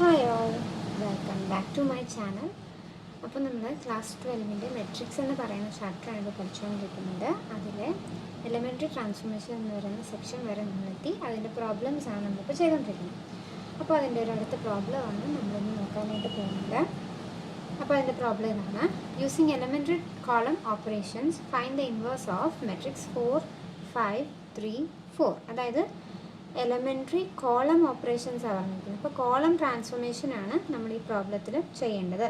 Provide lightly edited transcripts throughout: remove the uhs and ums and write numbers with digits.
Hi all, welcome back to my channel. അപ്പോൾ നമ്മൾ class 12ൻ്റെ matrix എന്ന് പറയുന്ന ചാപ്റ്ററാണ് ഇത് പഠിച്ചുകൊണ്ടിരിക്കുന്നത്. അതിൽ എലിമെൻ്ററി ട്രാൻസ്ഫോർമേഷൻ എന്ന് പറയുന്ന സെക്ഷൻ വരെ നമ്മളെത്തി. അതിൻ്റെ പ്രോബ്ലംസ് ആണ് നമ്മളിപ്പോൾ ചെയ്തുകൊണ്ടിരിക്കുന്നത്. അപ്പോൾ അതിൻ്റെ ഒരു അടുത്ത പ്രോബ്ലമാണ് നമ്മളിന്ന് നോക്കാനായിട്ട് പോകുന്നത്. അപ്പോൾ അതിൻ്റെ പ്രോബ്ലം ഇതാണ്: using elementary column operations find the inverse of matrix 4, 5, 3, 4. അതായത് എലമെൻ്ററി കോളം ഓപ്പറേഷൻസ് ആണ് പറഞ്ഞിരിക്കുന്നത്. അപ്പോൾ കോളം ട്രാൻസ്ഫോർമേഷനാണ് നമ്മൾ ഈ പ്രോബ്ലത്തിൽ ചെയ്യേണ്ടത്.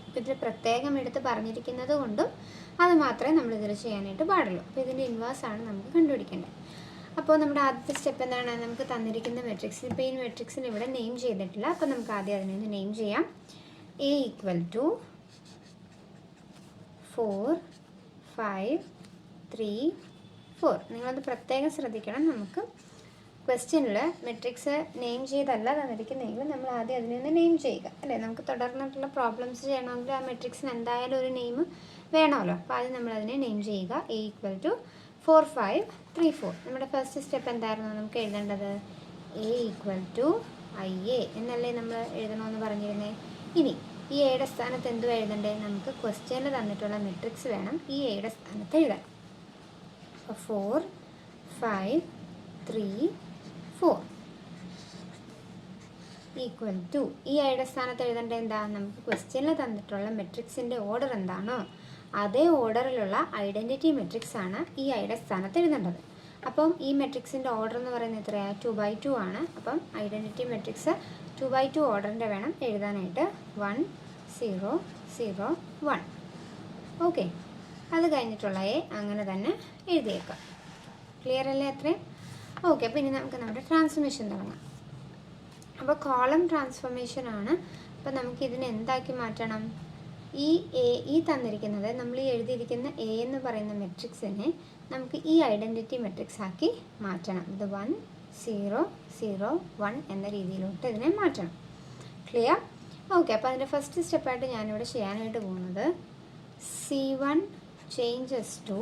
അപ്പോൾ ഇതിൽ പ്രത്യേകം എടുത്ത് പറഞ്ഞിരിക്കുന്നത് കൊണ്ടും അത് മാത്രമേ നമ്മളിതിൽ ചെയ്യാനായിട്ട് പാടുള്ളൂ. അപ്പോൾ ഇതിൻ്റെ ഇൻവേഴ്സാണ് നമുക്ക് കണ്ടുപിടിക്കേണ്ടത്. അപ്പോൾ നമ്മുടെ ആദ്യത്തെ സ്റ്റെപ്പ് എന്താണ്? നമുക്ക് തന്നിരിക്കുന്ന മെട്രിക്സ്, ഇപ്പോൾ ഈ മെട്രിക്സിന് ഇവിടെ നെയിം ചെയ്തിട്ടില്ല. അപ്പോൾ നമുക്ക് ആദ്യം അതിനൊന്ന് നെയിം ചെയ്യാം. A = 4, 5, 3, 4. നിങ്ങളത് പ്രത്യേകം ശ്രദ്ധിക്കണം. നമുക്ക് ക്വസ്റ്റ്യനിൽ മെട്രിക്സ് നെയിം ചെയ്തല്ല തന്നിരിക്കുന്നെങ്കിൽ നമ്മൾ ആദ്യം അതിനൊന്ന് നെയിം ചെയ്യുക, അല്ലേ? നമുക്ക് തുടർന്നിട്ടുള്ള പ്രോബ്ലംസ് ചെയ്യണമെങ്കിൽ ആ മെട്രിക്സിന് എന്തായാലും ഒരു നെയിം വേണമല്ലോ. അപ്പോൾ ആദ്യം നമ്മളതിനെ നെയിം ചെയ്യുക. A = 4, 5, 3, 4. നമ്മുടെ ഫസ്റ്റ് സ്റ്റെപ്പ് എന്തായിരുന്നു നമുക്ക് എഴുതേണ്ടത്? A = IA എന്നല്ലേ നമ്മൾ എഴുതണമെന്ന് പറഞ്ഞിരുന്നേ. ഇനി ഈ എയുടെ സ്ഥാനത്ത് എന്ത് എഴുതണ്ടേ? നമുക്ക് ക്വസ്റ്റ്യനിൽ തന്നിട്ടുള്ള മെട്രിക്സ് വേണം ഈ എയുടെ സ്ഥാനത്ത് എഴുതാൻ. അപ്പോൾ 4, 5, 3, 4 = ഈ ഐയുടെ സ്ഥാനത്ത് എഴുതേണ്ടത് എന്താ? നമുക്ക് ക്വസ്റ്റ്യനിൽ തന്നിട്ടുള്ള മെട്രിക്സിൻ്റെ ഓർഡർ എന്താണോ അതേ ഓർഡറിലുള്ള ഐഡൻറ്റിറ്റി മെട്രിക്സ് ആണ് ഈ ഐയുടെ സ്ഥാനത്ത് എഴുതേണ്ടത്. അപ്പം ഈ മെട്രിക്സിൻ്റെ ഓർഡർ എന്ന് പറയുന്നത് എത്രയാണ്? 2/2 ആണ്. അപ്പം ഐഡൻറ്റിറ്റി മെട്രിക്സ് 2/2 ഓർഡറിൻ്റെ വേണം എഴുതാനായിട്ട്. 1, 0, 0, 1. ഓക്കെ, അത് കഴിഞ്ഞിട്ടുള്ള എ അങ്ങനെ തന്നെ എഴുതിയേക്കാം. ക്ലിയർ അല്ലേ അത്രയും? ഓക്കെ, അപ്പോൾ ഇനി നമുക്ക് നമ്മുടെ ട്രാൻസ്ഫോർമേഷൻ തുടങ്ങാം. അപ്പോൾ കോളം ട്രാൻസ്ഫോർമേഷൻ ആണ്. അപ്പോൾ നമുക്ക് ഇതിനെ എന്താക്കി മാറ്റണം? ഈ തന്നിരിക്കുന്നത് നമ്മൾ ഈ എഴുതിയിരിക്കുന്ന എ എന്ന് പറയുന്ന മെട്രിക്സിനെ നമുക്ക് ഈ ഐഡൻറ്റിറ്റി മെട്രിക്സ് ആക്കി മാറ്റണം. ഇത് 1, 0, 0, 1 എന്ന രീതിയിലോട്ട് ഇതിനെ മാറ്റണം. ക്ലിയർ? ഓക്കെ, അപ്പോൾ അതിൻ്റെ ഫസ്റ്റ് സ്റ്റെപ്പായിട്ട് ഞാനിവിടെ ചെയ്യാനായിട്ട് പോകുന്നത് C1 changes to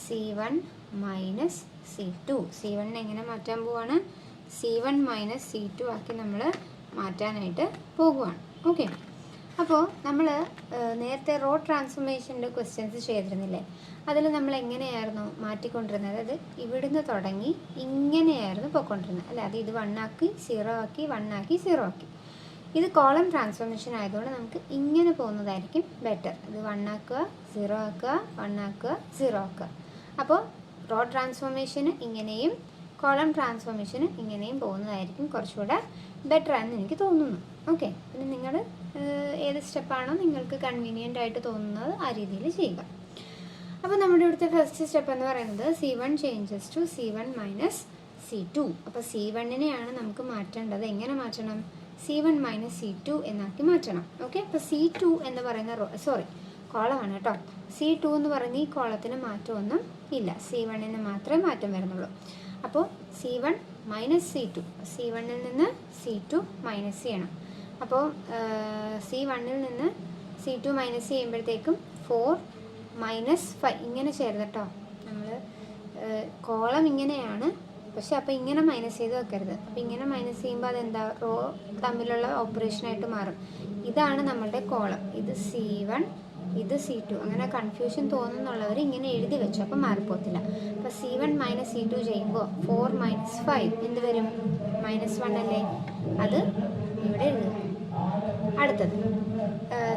C1 minus C2. C1 എങ്ങനെ മാറ്റാൻ പോവാണ്? C1 മൈനസ് C2 ആക്കി നമ്മൾ മാറ്റാനായിട്ട് പോകുവാണ്. ഓക്കെ, അപ്പോൾ നമ്മൾ നേരത്തെ റോ ട്രാൻസ്ഫോർമേഷൻ്റെ ക്വസ്റ്റ്യൻസ് ചെയ്തിരുന്നില്ലേ? അതിൽ നമ്മൾ എങ്ങനെയായിരുന്നു മാറ്റിക്കൊണ്ടിരുന്നത്? അതായത് ഇവിടുന്ന് തുടങ്ങി ഇങ്ങനെയായിരുന്നു പോയിക്കൊണ്ടിരുന്നത്, അല്ലേ? അത് ഇത് 1 ആക്കി 0 ആക്കി 1 ആക്കി 0 ആക്കി. ഇത് കോളം ട്രാൻസ്ഫോർമേഷൻ ആയതുകൊണ്ട് നമുക്ക് ഇങ്ങനെ പോകുന്നതായിരിക്കും ബെറ്റർ. ഇത് 1 ആക്കുക, 0 ആക്കുക, 1 ആക്കുക, 0 ആക്കുക. അപ്പോൾ റോ ട്രാൻസ്ഫോർമേഷന് ഇങ്ങനെയും കോളം ട്രാൻസ്ഫോർമേഷന് ഇങ്ങനെയും പോകുന്നതായിരിക്കും കുറച്ചുകൂടെ ബെറ്റർ ആണെന്ന് എനിക്ക് തോന്നുന്നു. ഓക്കെ, പിന്നെ നിങ്ങൾ ഏത് സ്റ്റെപ്പാണോ നിങ്ങൾക്ക് കൺവീനിയൻ്റ് ആയിട്ട് തോന്നുന്നത് ആ രീതിയിൽ ചെയ്യുക. അപ്പോൾ നമ്മുടെ ഇവിടുത്തെ ഫസ്റ്റ് സ്റ്റെപ്പ് എന്ന് പറയുന്നത് C1 changes to C1 minus C2. അപ്പോൾ C1നെയാണ് നമുക്ക് മാറ്റേണ്ടത്. എങ്ങനെ മാറ്റണം? C1 മൈനസ് C2 എന്നാക്കി മാറ്റണം. ഓക്കെ, അപ്പോൾ C2 എന്ന് പറയുന്ന കോളമാണ് കേട്ടോ. C2 എന്ന് പറയുന്ന ഈ കോളത്തിന് മാറ്റമൊന്നും ഇല്ല. C1ന് മാത്രമേ മാറ്റം വരുന്നുള്ളൂ. അപ്പോൾ C1 മൈനസ് C2, C1ൽ നിന്ന് C2 മൈനസ് ചെയ്യണം. അപ്പോൾ C1ൽ നിന്ന് C2 മൈനസ് ചെയ്യുമ്പോഴത്തേക്കും 4 മൈനസ് 5 ഇങ്ങനെ ചേർന്ന് കേട്ടോ. നമ്മൾ കോളം ഇങ്ങനെയാണ്, പക്ഷെ അപ്പോൾ ഇങ്ങനെ മൈനസ് ചെയ്ത് വെക്കരുത്. അപ്പോൾ ഇങ്ങനെ മൈനസ് ചെയ്യുമ്പോൾ അതെന്താ? റോ തമ്മിലുള്ള ഓപ്പറേഷനായിട്ട് മാറും. ഇതാണ് നമ്മളുടെ കോളം. ഇത് C1, ഇത് C2. അങ്ങനെ കൺഫ്യൂഷൻ തോന്നുന്നുള്ളവർ ഇങ്ങനെ എഴുതി വെച്ചു, അപ്പോൾ മാറിപ്പോത്തില്ല. അപ്പോൾ C1 മൈനസ് C2 ചെയ്യുമ്പോൾ 4 മൈനസ് 5 എന്ത് വരും? -1 അല്ലേ? അത് ഇവിടെ എഴുതുക. അടുത്തത്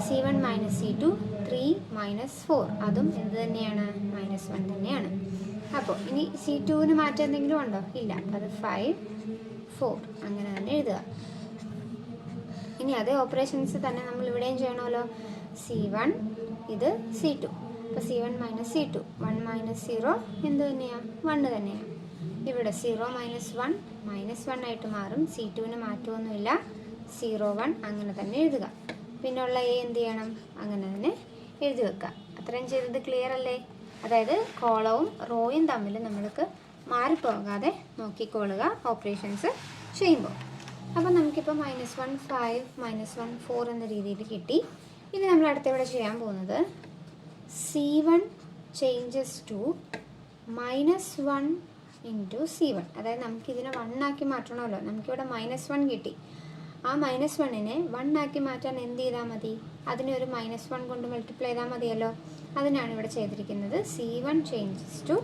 C1 മൈനസ് C2 3 മൈനസ് 4. അതും എന്ത് തന്നെയാണ്? -1 തന്നെയാണ്. അപ്പോൾ ഇനി C2ന് മാറ്റം എന്തെങ്കിലും ഉണ്ടോ? ഇല്ല. അത് 5, 4 അങ്ങനെ തന്നെ എഴുതുക. ഇനി അതേ ഓപ്പറേഷൻസ് തന്നെ നമ്മൾ ഇവിടെയും ചെയ്യണമല്ലോ. C1, ഇത് C2. അപ്പോൾ C1 മൈനസ് C2, 1 മൈനസ് 0 എന്ത് തന്നെയാണ്? 1 തന്നെയാണ്. ഇവിടെ 0 മൈനസ് 1 -1 ആയിട്ട് മാറും. C2ന് മാറ്റമൊന്നുമില്ല. 0, 1 അങ്ങനെ തന്നെ എഴുതുക. പിന്നെയുള്ള എ എന്ത് ചെയ്യണം? അങ്ങനെ തന്നെ എഴുതി വെക്കുക. അത്രയും ചെയ്തത് ക്ലിയർ അല്ലേ? അതായത് കോളവും റോയും തമ്മിൽ നമ്മൾക്ക് മാറിപ്പോകാതെ നോക്കിക്കൊള്ളുക ഓപ്പറേഷൻസ് ചെയ്യുമ്പോൾ. അപ്പോൾ നമുക്കിപ്പോൾ -1, 5, -1, 4 എന്ന രീതിയിൽ കിട്ടി. ഇനി നമ്മൾ അടുത്തിവിടെ ചെയ്യാൻ പോകുന്നത് C1 changes to -1 into C1. അതായത് നമുക്കിതിനെ 1 ആക്കി മാറ്റണമല്ലോ. നമുക്കിവിടെ -1 കിട്ടി. ആ -1നെ 1 ആക്കി മാറ്റാൻ എന്ത് ചെയ്താൽ മതി? അതിനെ ഒരു -1 കൊണ്ട് മൾട്ടിപ്ലൈ ചെയ്താൽ മതിയല്ലോ. അതിനാണ് ഇവിടെ ചെയ്തിരിക്കുന്നത്. C1 changes to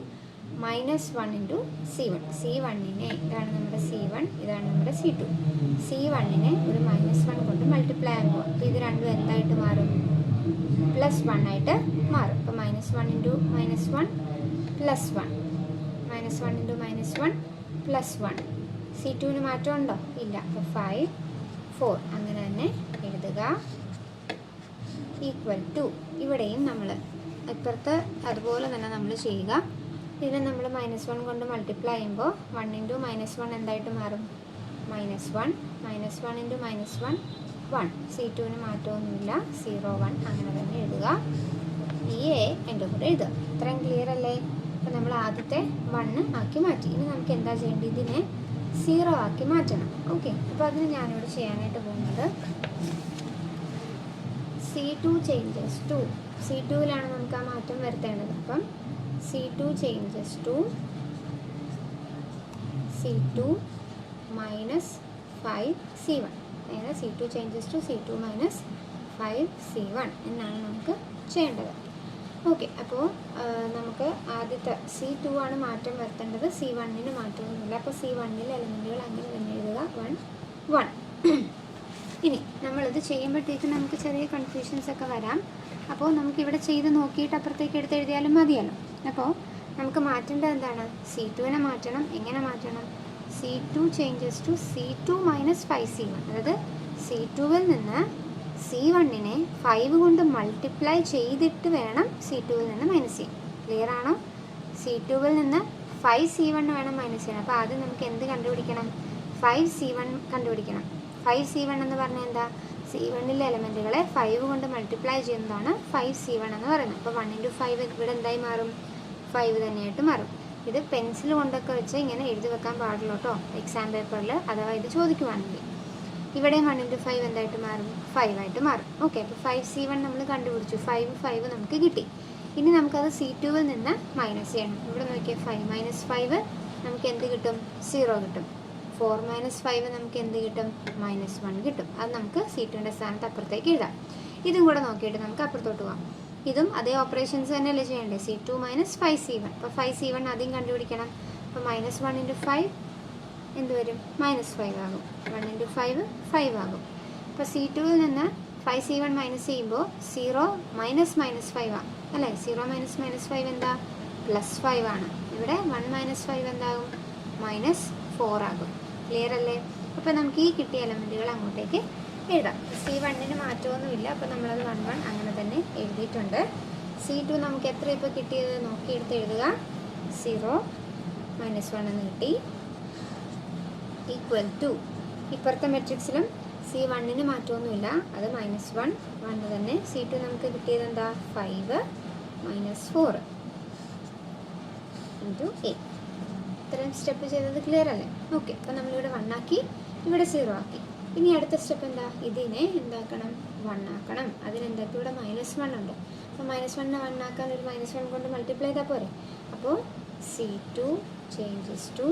-1 into C1. C1നെ, ഇതാണ് നമ്മുടെ C1, ഇതാണ് നമ്മുടെ C2. C1നെ ഒരു -1 കൊണ്ട് മൾട്ടിപ്ലൈ ആകുമ്പോൾ അപ്പോൾ ഇത് രണ്ടും എന്തായിട്ട് മാറും? +1 ആയിട്ട് മാറും. അപ്പോൾ -1 ഇൻറ്റു -1 +1, -1 ഇൻറ്റു -1 +1. C2ന് മാറ്റമുണ്ടോ? ഇല്ല. അപ്പോൾ 5, 4 അങ്ങനെ തന്നെ എഴുതുക. ഈക്വൽ ടു, ഇവിടെയും നമ്മൾ ഇപ്പുറത്ത് അതുപോലെ തന്നെ നമ്മൾ ചെയ്യുക. ഇതിനെ നമ്മൾ -1 കൊണ്ട് മൾട്ടിപ്ലൈ ചെയ്യുമ്പോൾ 1 ഇൻറ്റു -1 എന്തായിട്ട് മാറും? -1, -1 ഇൻറ്റു -1 1. C2ന് മാറ്റമൊന്നുമില്ല. 0, 1 അങ്ങനെ തന്നെ എഴുതുക. ഈ എ എൻ്റെ കൂടെ എഴുതുക. ഇത്രയും ക്ലിയർ അല്ലേ? അപ്പോൾ നമ്മൾ ആദ്യത്തെ 1 ആക്കി മാറ്റി. ഇനി നമുക്ക് എന്താ ചെയ്യേണ്ടത്? ഇതിനെ 0 ആക്കി മാറ്റണം. ഓക്കെ, അപ്പോൾ അതിന് ഞാനിവിടെ ചെയ്യാനായിട്ട് പോകുന്നത് C2 ചേഞ്ചസ് ടു, C2ലാണ് നമുക്ക് ആ മാറ്റം വരുത്തേണ്ടത്. അപ്പം C2 changes to C2 minus 5C1. അതായത് C2 changes to C2 minus 5C1 എന്നാണ് നമുക്ക് ചെയ്യേണ്ടത്. ഓക്കെ, അപ്പോൾ നമുക്ക് ആദ്യത്തെ C2 ആണ് മാറ്റം വരുത്തേണ്ടത്. C1ന് മാറ്റമൊന്നുമില്ല. അപ്പോൾ C1ൽ എലമെൻറ്റുകൾ അങ്ങനെ തന്നെ എഴുതുക. 1, 1. ഇനി നമ്മളിത് ചെയ്യുമ്പോഴത്തേക്കും നമുക്ക് ചെറിയ കൺഫ്യൂഷൻസ് ഒക്കെ വരാം. അപ്പോൾ നമുക്കിവിടെ ചെയ്ത് നോക്കിയിട്ട് അപ്പുറത്തേക്ക് എടുത്ത് എഴുതിയാലും മതിയല്ലോ. അപ്പോൾ നമുക്ക് മാറ്റേണ്ടത് എന്താണ്? C2നെ മാറ്റണം. എങ്ങനെ മാറ്റണം? C2 changes to C2 minus 5C1. അതായത് C2വിൽ നിന്ന് C1നെ 5 കൊണ്ട് മൾട്ടിപ്ലൈ ചെയ്തിട്ട് വേണം C2വിൽ നിന്ന് മൈനസ് ചെയ്യാൻ. ക്ലിയർ ആണോ? C2വിൽ നിന്ന് 5C1 വേണം മൈനസ് ചെയ്യണം. അപ്പോൾ ആദ്യം നമുക്ക് എന്ത് കണ്ടുപിടിക്കണം? 5C1 കണ്ടുപിടിക്കണം. 5C1 എന്ന് പറഞ്ഞാൽ എന്താ? C1ലെ എലമെൻറ്റുകളെ 5 കൊണ്ട് മൾട്ടിപ്ലൈ ചെയ്യുന്നതാണ് 5C1 എന്ന് പറയുന്നത്. അപ്പോൾ 1 ഇൻറ്റു 5 ഇവിടെ എന്തായി മാറും? 5 തന്നെയായിട്ട് മാറും. ഇത് പെൻസിൽ കൊണ്ടൊക്കെ വെച്ച് ഇങ്ങനെ എഴുതി വെക്കാൻ പാടുള്ളൂ കേട്ടോ, എക്സാം പേപ്പറിൽ അഥവാ ഇത് ചോദിക്കുവാണെങ്കിൽ. ഇവിടെ 1 ഇൻറ്റു 5 എന്തായിട്ട് മാറും? 5 ആയിട്ട് മാറും. ഓക്കെ, അപ്പോൾ 5C1 നമ്മൾ കണ്ടുപിടിച്ചു. 5 നമുക്ക് കിട്ടി. ഇനി നമുക്കത് C2വിൽ നിന്ന് മൈനസ് ചെയ്യണം. ഇവിടെ നോക്കിയാൽ 5 മൈനസ് 5 നമുക്ക് എന്ത് കിട്ടും? 0 കിട്ടും. 4 മൈനസ് 5 നമുക്ക് എന്ത് കിട്ടും? -1 കിട്ടും. അത് നമുക്ക് C2ൻ്റെ സ്ഥാനത്ത് അപ്പുറത്തേക്ക് എഴുതാം. ഇതും കൂടെ നോക്കിയിട്ട് നമുക്ക് അപ്പുറത്തോട്ട് പോകാം. ഇതും അതേ ഓപ്പറേഷൻസ് തന്നെയല്ലേ ചെയ്യേണ്ടത്? C2 minus 5C1. അപ്പോൾ 5C1 ആദ്യം കണ്ടുപിടിക്കണം. അപ്പോൾ -1 ഇൻറ്റു 5 എന്ത് വരും? -5 ആകും. 1 ഇൻറ്റു 5 5 ആകും. അപ്പോൾ C2വിൽ നിന്ന് 5C1 മൈനസ് ചെയ്യുമ്പോൾ 0 മൈനസ് -5 ആണ് അല്ലേ? 0 മൈനസ് -5 എന്താ? +5 ആണ്. ഇവിടെ 1 മൈനസ് 5 എന്താകും? -4 ആകും. ക്ലിയർ അല്ലേ? അപ്പോൾ നമുക്ക് ഈ കിട്ടിയ എലമെൻറ്റുകൾ അങ്ങോട്ടേക്ക് എഴുതാം. C1ന് മാറ്റമൊന്നുമില്ല. അപ്പോൾ നമ്മളത് 1, 1 അങ്ങനെ തന്നെ എഴുതിയിട്ടുണ്ട്. C2 നമുക്ക് എത്ര ഇപ്പോൾ കിട്ടിയത് നോക്കിയെടുത്ത് എഴുതുക. 0 -1 എന്ന് കിട്ടി. ഈക്വൽ ടു, ഇപ്പുറത്തെ മെട്രിക്സിലും C1ന് മാറ്റമൊന്നുമില്ല. അത് -1, 1 തന്നെ. C2 നമുക്ക് കിട്ടിയത് എന്താ? 5 -4 ഇൻറ്റു A. ഇത്രയും സ്റ്റെപ്പ് ചെയ്തത് ക്ലിയർ അല്ലേ? ഓക്കെ, അപ്പോൾ നമ്മളിവിടെ 1 ആക്കി, ഇവിടെ 0 ആക്കി. ഇനി അടുത്ത സ്റ്റെപ്പ് എന്താ? ഇതിനെ എന്താക്കണം? 1 ആക്കണം. അതിനെന്താക്കി? ഇവിടെ -1 ഉണ്ട്. അപ്പോൾ -1നെ 1 ആക്കാൻ ഒരു -1 കൊണ്ട് മൾട്ടിപ്ലൈ ചെയ്താൽ പോരെ? അപ്പോൾ C2 changes to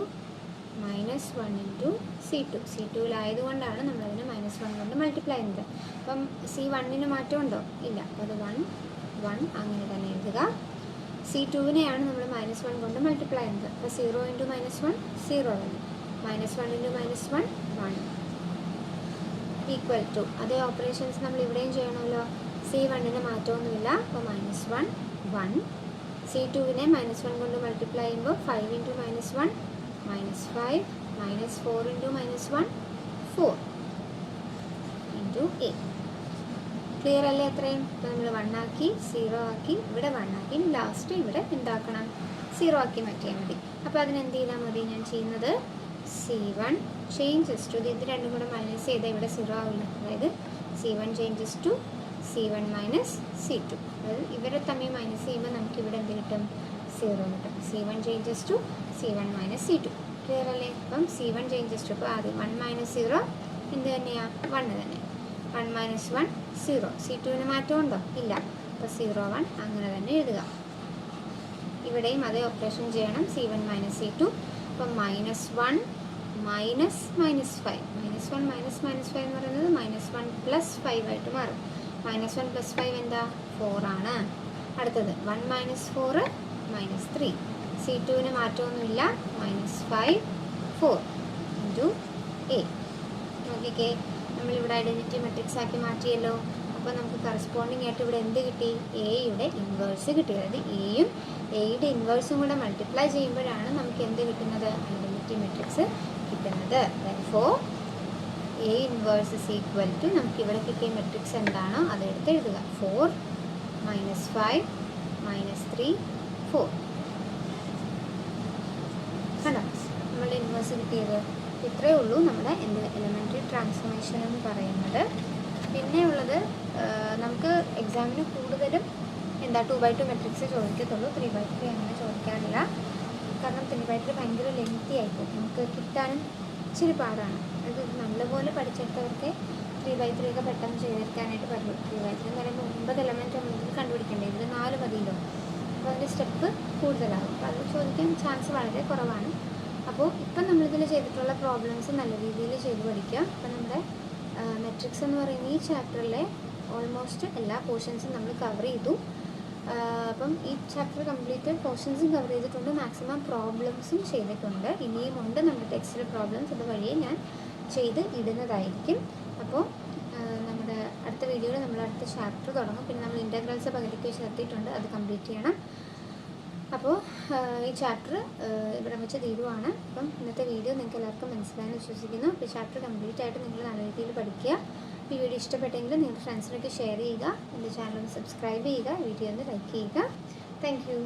-1 into C2. C2വിലായതുകൊണ്ടാണ് നമ്മളതിനെ -1 കൊണ്ട് മൾട്ടിപ്ലൈ ചെയ്യുന്നത്. അപ്പം C1ന് മാറ്റമുണ്ടോ? ഇല്ല. അപ്പോൾ അത് 1, 1 അങ്ങനെ തന്നെ എഴുതുക. C2വിനെയാണ് നമ്മൾ -1 കൊണ്ട് മൾട്ടിപ്ലൈ ചെയ്യുന്നത്. അപ്പോൾ 0 ഇൻറ്റു -1 0 തന്നെ. -1 ഇൻറ്റു -1 1 ഈക്വൽ ടു, അതേ ഓപ്പറേഷൻസ് നമ്മൾ ഇവിടെയും ചെയ്യണമല്ലോ. C1ന് മാറ്റമൊന്നുമില്ല. അപ്പോൾ -1 1. C2വിനെ -1 കൊണ്ട് മൾട്ടിപ്ലൈ ചെയ്യുമ്പോൾ 5 into -1 -5 -4 into -1 4 into A. Clear അല്ലേ? എത്രയും? ഇപ്പോൾ നമ്മൾ 1 ആക്കി, 0 ആക്കി, ഇവിടെ 1 ആക്കി. ലാസ്റ്റ് ഇവിടെ എന്താക്കണം? 0 ആക്കി മാറ്റിയാൽ മതി. അപ്പോൾ അതിനെന്ത് ചെയ്താൽ മതി? ഞാൻ ചെയ്യുന്നത് C1 ചേഞ്ചസ് ടു, ഇത് രണ്ടും കൂടെ മൈനസ് ചെയ്താൽ ഇവിടെ 0 ആവില്ല. അതായത് C1 changes to C1 minus C2. അതായത് ഇവരെ തമ്മിൽ മൈനസ് ചെയ്യുമ്പോൾ നമുക്ക് ഇവിടെ എന്ത് കിട്ടും? 0 കിട്ടും. C1 changes to C1 minus C2. Clear അല്ലേ? അപ്പം C1 ചേഞ്ചസ് ടു, അപ്പോൾ ആദ്യം 1 മൈനസ് 0 എന്ത് തന്നെയാണ്? 1 തന്നെ. 1 മൈനസ് 1 0. C2ന് മാറ്റമുണ്ടോ? ഇല്ല. അപ്പോൾ 0 1 അങ്ങനെ തന്നെ എഴുതുക. ഇവിടെയും അതേ ഓപ്പറേഷൻ ചെയ്യണം. C1 minus C2. അപ്പം -1 minus minus 5, minus 1 minus minus 5 എന്ന് പറയുന്നത് -1 + 5 ആയിട്ട് മാറും. -1 + 5 എന്താ? 4 ആണ്. അടുത്തത് 1 - 4 -3. C2ന് മാറ്റമൊന്നുമില്ല. -5 4 ഇൻറ്റു A. നോക്കിക്കേ, നമ്മളിവിടെ ഐഡൻറ്റിറ്റി മെട്രിക്സ് ആക്കി മാറ്റിയല്ലോ. അപ്പോൾ നമുക്ക് കറസ്പോണ്ടിങ് ആയിട്ട് ഇവിടെ എന്ത് കിട്ടി? എയുടെ ഇൻവേഴ്സ് കിട്ടി. അതായത് എയും എയുടെ ഇൻവേഴ്സും കൂടെ മൾട്ടിപ്ലൈ ചെയ്യുമ്പോഴാണ് നമുക്ക് എന്ത് കിട്ടുന്നത്? ഐഡൻറ്റിറ്റി മെട്രിക്സ് കിട്ടുന്നത്. Therefore A inverse is equal to നമുക്ക് ഇവിടെ കിട്ടിയ മെട്രിക്സ് എന്താണോ അതെടുത്ത് എഴുതുക. 4 -5 -3 4. കണ്ടോ നമ്മളുടെ ഇൻവേഴ്സ് കിട്ടിയത്? ഇത്രയേ ഉള്ളൂ നമ്മുടെ എലിമെൻ്ററി ട്രാൻസ്ഫോർമേഷൻ എന്ന് പറയുന്നത്. പിന്നെ ഉള്ളത് നമുക്ക് എക്സാമിന് കൂടുതലും എന്താ 2x2 മെട്രിക്സ് ചോദിക്കത്തുള്ളൂ. 3x3 അങ്ങനെ ചോദിക്കാറില്ല. കാരണം 3x3 ഭയങ്കര ലെങ്തി ആയിപ്പോൾ നമുക്ക് കിട്ടാനും ഇച്ചിരി പാടാണ്. അത് നല്ലപോലെ പഠിച്ചെടുത്തവർക്ക് 3x3 ഒക്കെ പെട്ടെന്ന് ചെയ്തെടുക്കാനായിട്ട് പറ്റും. 3x3 എന്ന് പറയുമ്പോൾ 9 എലമെൻറ്റ് നമ്മൾ കണ്ടുപിടിക്കേണ്ടത്. ഇതിൽ 4 മതിയല്ലോ. അപ്പോൾ അതിൻ്റെ സ്റ്റെപ്പ് കൂടുതലാകും. അപ്പോൾ അത് ചോദിക്കാൻ ചാൻസ് വളരെ കുറവാണ്. അപ്പോൾ ഇപ്പം നമ്മളിതിൽ ചെയ്തിട്ടുള്ള പ്രോബ്ലംസ് നല്ല രീതിയിൽ ചെയ്ത് പഠിക്കുക. അപ്പം നമ്മുടെ മെട്രിക്സ് എന്ന് പറയുന്ന ഈ ചാപ്റ്ററിലെ ഓൾമോസ്റ്റ് എല്ലാ പോർഷൻസും നമ്മൾ കവർ ചെയ്തു. അപ്പം ഈ ചാപ്റ്റർ കംപ്ലീറ്റ് പോർഷൻസും കവർ ചെയ്തിട്ടുണ്ട്. മാക്സിമം പ്രോബ്ലംസും ചെയ്തിട്ടുണ്ട്. ഇനിയും ഉണ്ട് നമ്മുടെ ടെക്സ്റ്റിലെ പ്രോബ്ലംസ്. അത് വഴിയെ ഞാൻ ചെയ്ത് ഇടുന്നതായിരിക്കും. അപ്പോൾ നമ്മുടെ അടുത്ത വീഡിയോയിൽ നമ്മൾ അടുത്ത ചാപ്റ്റർ തുടങ്ങും. പിന്നെ നമ്മൾ ഇൻ്റഗ്രൽസ് പകുതിക്ക് വെച്ച് നിർത്തിയിട്ടുണ്ട്, അത് കംപ്ലീറ്റ് ചെയ്യണം. അപ്പോൾ ഈ ചാപ്റ്റർ ഇവിടെ വെച്ച് തീരുവാണ്. അപ്പം ഇന്നത്തെ വീഡിയോ നിങ്ങൾക്ക് എല്ലാവർക്കും മനസ്സിലായെന്ന് വിശ്വസിക്കുന്നു. അപ്പോൾ ഈ ചാപ്റ്റർ കംപ്ലീറ്റ് ആയിട്ട് നിങ്ങൾ നല്ല രീതിയിൽ പഠിക്കുക. ഈ വീഡിയോ ഇഷ്ടപ്പെട്ടെങ്കിൽ നിങ്ങളുടെ ഫ്രണ്ട്സിനൊക്കെ ഷെയർ ചെയ്യുക. എൻ്റെ ചാനൽ ഒന്ന് സബ്സ്ക്രൈബ് ചെയ്യുക. വീഡിയോ ഒന്ന് ലൈക്ക് ചെയ്യുക. Thank you.